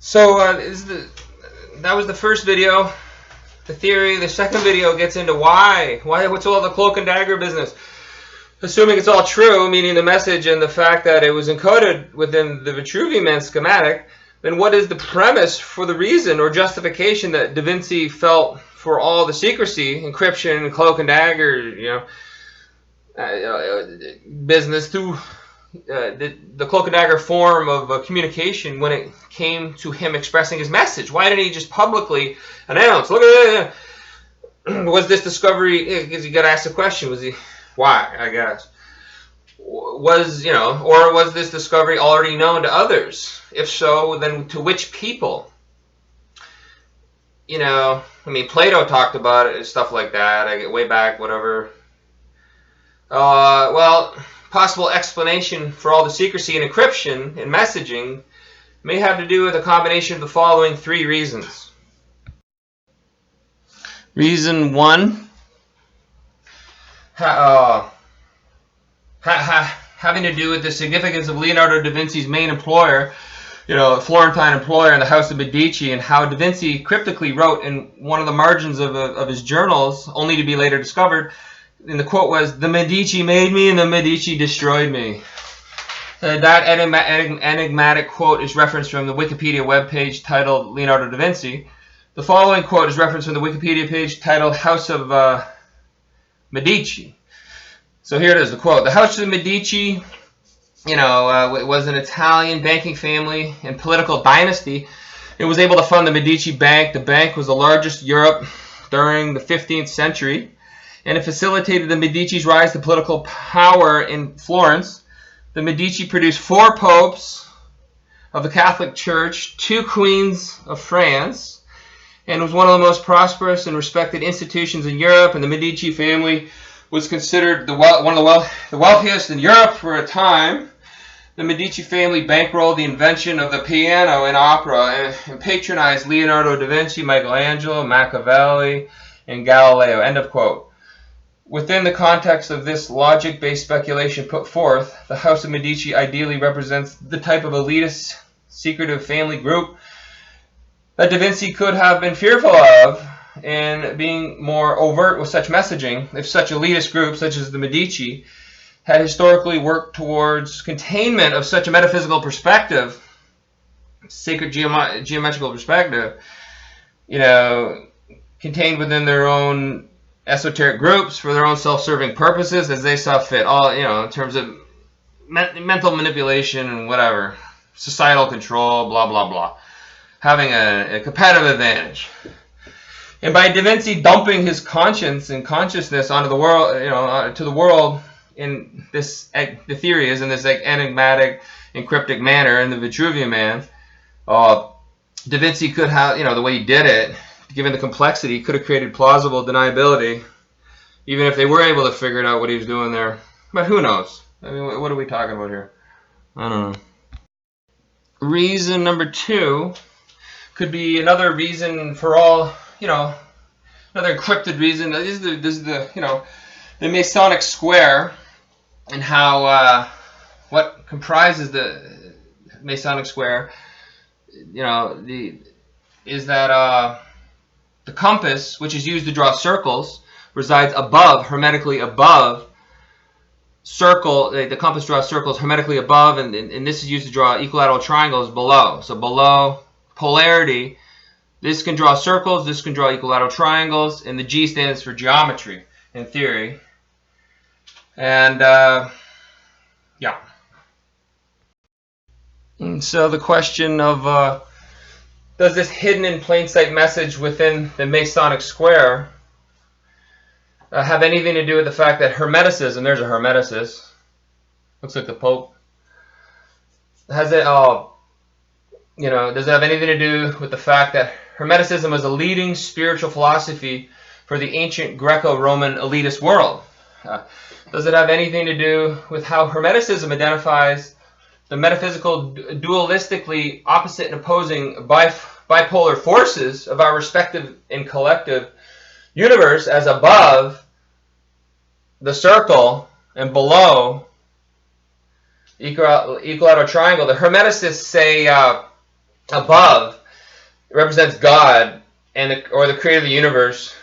So that was the first video, the theory. The second video gets into what's all the cloak and dagger business. Assuming it's all true, meaning the message and the fact that it was encoded within the Vitruvian Man schematic, then what is the premise for the reason or justification that Da Vinci felt for all the secrecy, encryption, cloak and dagger, business through the cloak and dagger form of communication when it came to him expressing his message? Why didn't he just publicly announce, look at it, was this discovery, because you got to ask the question, why, I guess, or was this discovery already known to others? If so, then to which people? Plato talked about it, stuff like that, I get way back, whatever. Possible explanation for all the secrecy and encryption and messaging may have to do with a combination of the following three reasons. Reason one, having to do with the significance of Leonardo da Vinci's main employer, Florentine employer in the House of Medici, and how da Vinci cryptically wrote in one of the margins of his journals, only to be later discovered, and the quote was, "The Medici made me and the Medici destroyed me." That enigmatic quote is referenced from the Wikipedia webpage titled Leonardo da Vinci. The following quote is referenced from the Wikipedia page titled House of Medici. So here it is, the quote. The House of Medici, was an Italian banking family and political dynasty. It was able to fund the Medici Bank. The bank was the largest in Europe during the 15th century. And it facilitated the Medici's rise to political power in Florence. The Medici produced 4 popes of the Catholic Church, 2 queens of France, and was one of the most prosperous and respected institutions in Europe. And the Medici family was considered one of the wealthiest in Europe for a time. The Medici family bankrolled the invention of the piano and opera and patronized Leonardo da Vinci, Michelangelo, Machiavelli, and Galileo. End of quote. Within the context of this logic-based speculation put forth, the House of Medici ideally represents the type of elitist, secretive family group that Da Vinci could have been fearful of in being more overt with such messaging if such elitist groups, such as the Medici, had historically worked towards containment of such a metaphysical perspective, sacred geometrical perspective, contained within their own esoteric groups for their own self-serving purposes as they saw fit, all in terms of mental manipulation and whatever, societal control, blah blah blah, having a competitive advantage. And by Da Vinci dumping his conscience and consciousness onto the world, to the world in this, the theory is in this enigmatic and cryptic manner in the Vitruvian Man, Da Vinci could have, the way he did it, given the complexity, could have created plausible deniability, even if they were able to figure out what he was doing there. But who knows? What are we talking about here? I don't know. Reason number 2 could be another reason for all, another encrypted reason. This is the Masonic square, and how what comprises the Masonic square, is that the compass, which is used to draw circles, resides above, hermetically above, circle. The compass draws circles hermetically above, and this is used to draw equilateral triangles below. So below polarity, this can draw circles, this can draw equilateral triangles, and the G stands for geometry in theory. And yeah. And so the question of does this hidden in plain sight message within the Masonic square have anything to do with the fact that Hermeticism, there's a Hermeticist, looks like the Pope, does it have anything to do with the fact that Hermeticism was a leading spiritual philosophy for the ancient Greco-Roman elitist world? Does it have anything to do with how Hermeticism identifies the metaphysical dualistically opposite and opposing bipolar forces of our respective and collective universe as above the circle and below equilateral triangle? The Hermeticists say above represents God or the creator of the universe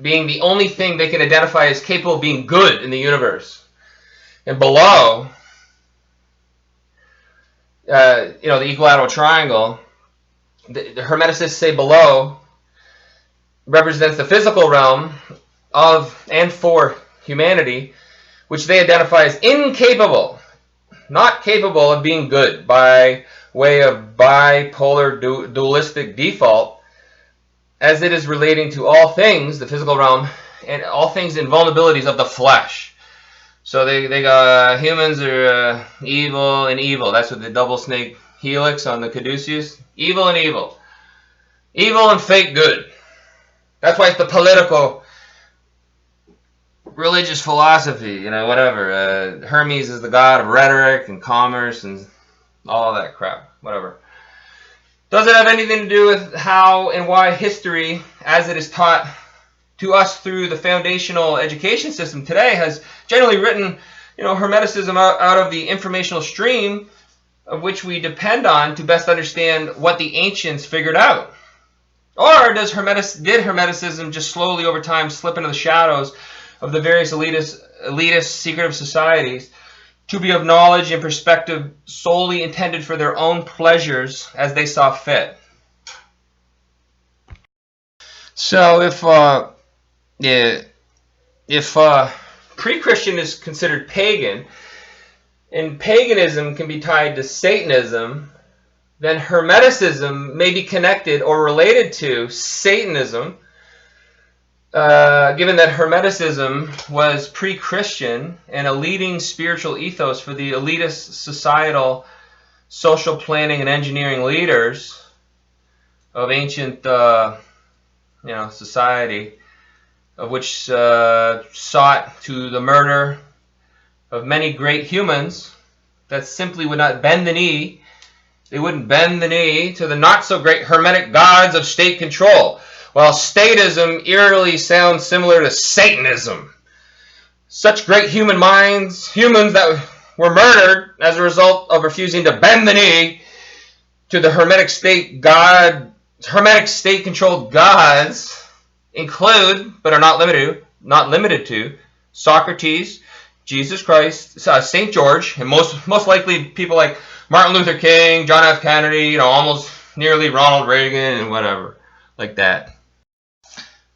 being the only thing they can identify as capable of being good in the universe. And below, the equilateral triangle, the Hermeticists say below represents the physical realm of and for humanity, which they identify as incapable, not capable of being good by way of bipolar dualistic default, as it is relating to all things, the physical realm, and all things and vulnerabilities of the flesh. So they got humans are evil and evil. That's what the double snake helix on the caduceus. Evil and evil. Evil and fake good. That's why it's the political religious philosophy, whatever. Hermes is the god of rhetoric and commerce and all that crap, whatever. Does it have anything to do with how and why history, as it is taught to us through the foundational education system today, has generally written, Hermeticism out of the informational stream of which we depend on to best understand what the ancients figured out? Or did Hermeticism just slowly over time slip into the shadows of the various elitist secretive societies to be of knowledge and perspective solely intended for their own pleasures as they saw fit? So if pre-Christian is considered pagan, and paganism can be tied to Satanism, then Hermeticism may be connected or related to Satanism, given that Hermeticism was pre-Christian and a leading spiritual ethos for the elitist societal social planning and engineering leaders of ancient society, of which sought to the murder of many great humans that simply would not bend the knee. They wouldn't bend the knee to the not-so-great hermetic gods of state control. While statism eerily sounds similar to Satanism. Such great humans that were murdered as a result of refusing to bend the knee to the hermetic state-controlled gods include, but are not limited to, Socrates, Jesus Christ, St. George, and most likely people like Martin Luther King, John F. Kennedy, almost nearly Ronald Reagan and whatever, like that.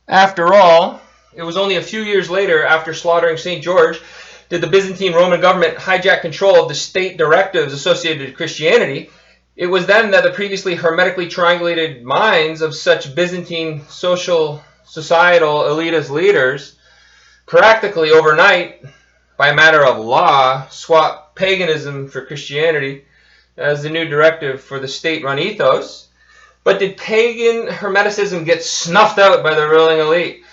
After all, it was only a few years later, after slaughtering St. George, did the Byzantine Roman government hijack control of the state directives associated with Christianity. It was then that the previously hermetically triangulated minds of such Byzantine societal elitist leaders practically overnight, by a matter of law, swapped paganism for Christianity as the new directive for the state-run ethos. But did pagan Hermeticism get snuffed out by the ruling elite?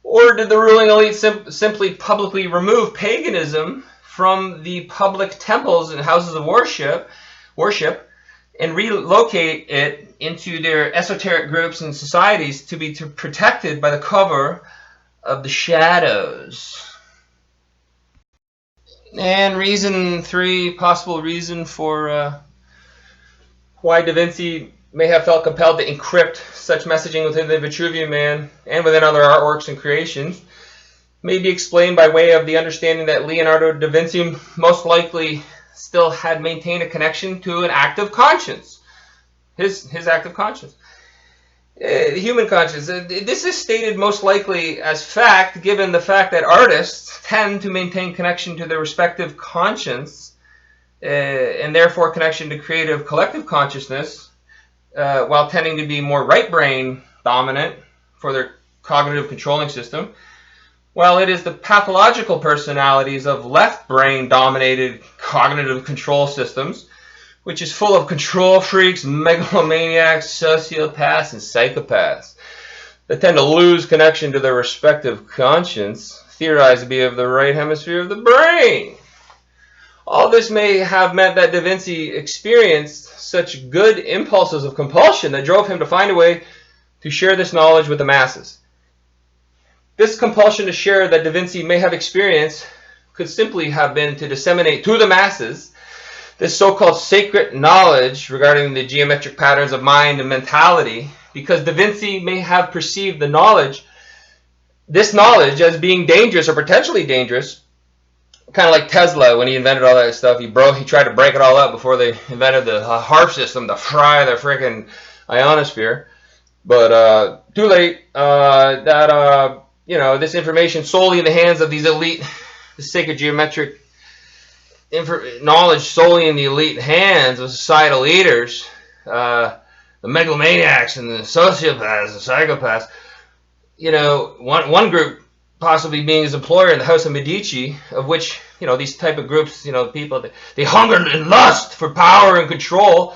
Or did the ruling elite simply publicly remove paganism from the public temples and houses of worship and relocate it into their esoteric groups and societies to be protected by the cover of the shadows? And reason 3, possible reason for why Da Vinci may have felt compelled to encrypt such messaging within the Vitruvian Man and within other artworks and creations, may be explained by way of the understanding that Leonardo da Vinci most likely still had maintained a connection to an active conscience. His active conscience. Human conscience. This is stated most likely as fact, given the fact that artists tend to maintain connection to their respective conscience, and therefore connection to creative collective consciousness, while tending to be more right brain dominant for their cognitive controlling system, while it is the pathological personalities of left brain dominated cognitive control systems, which is full of control freaks, megalomaniacs, sociopaths, and psychopaths that tend to lose connection to their respective conscience, theorized to be of the right hemisphere of the brain. All this may have meant that Da Vinci experienced such good impulses of compulsion that drove him to find a way to share this knowledge with the masses. This compulsion to share that Da Vinci may have experienced could simply have been to disseminate to the masses this so-called sacred knowledge regarding the geometric patterns of mind and mentality, because Da Vinci may have perceived this knowledge as being dangerous or potentially dangerous, kind of like Tesla when he invented all that stuff. He tried to break it all up before they invented the HAARP system to fry the freaking ionosphere. But too late. This information solely in the hands of these elite, the sacred geometric knowledge solely in the elite hands of societal leaders, the megalomaniacs and the sociopaths and psychopaths. One group possibly being his employer in the House of Medici, of which, these type of groups, people, they hunger and lust for power and control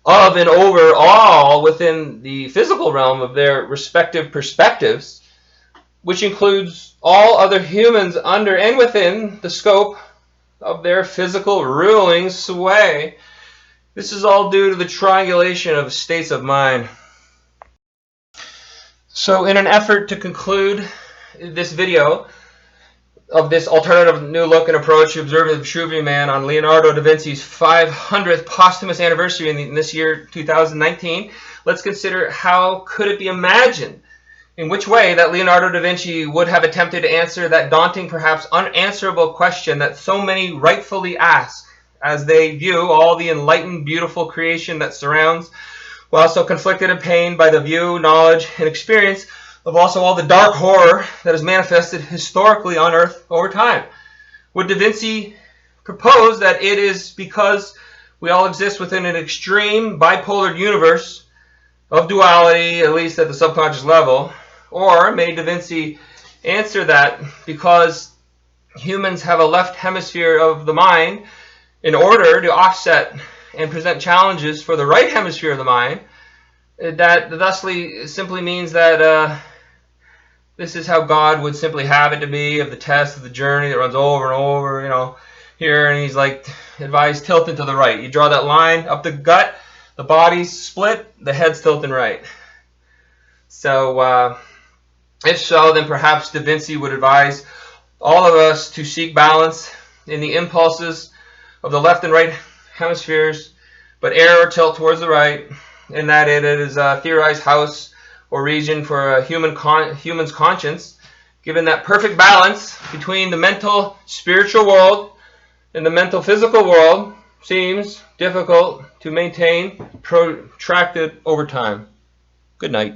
of and over all within the physical realm of their respective perspectives, which includes all other humans under and within the scope of their physical ruling sway. This is all due to the triangulation of states of mind. So in an effort to conclude this video of this alternative new look and approach to observing the Vitruvian Man on Leonardo da Vinci's 500th posthumous anniversary in this year 2019, let's consider how could it be imagined, in which way that Leonardo da Vinci would have attempted to answer that daunting, perhaps unanswerable question that so many rightfully ask as they view all the enlightened, beautiful creation that surrounds, while so conflicted and pained by the view, knowledge, and experience of also all the dark horror that is manifested historically on Earth over time. Would Da Vinci propose that it is because we all exist within an extreme bipolar universe of duality, at least at the subconscious level? Or may Da Vinci answer that because humans have a left hemisphere of the mind, in order to offset and present challenges for the right hemisphere of the mind, that thusly simply means that this is how God would simply have it to be, of the test of the journey that runs over and over, here, and he's like, advised tilting to the right. You draw that line up the gut, the body's split, the head's tilting right. So if so, then perhaps Da Vinci would advise all of us to seek balance in the impulses of the left and right hemispheres, but err or tilt towards the right, and that it is a theorized house or region for a human's conscience, given that perfect balance between the mental spiritual world and the mental physical world seems difficult to maintain protracted over time. Good night.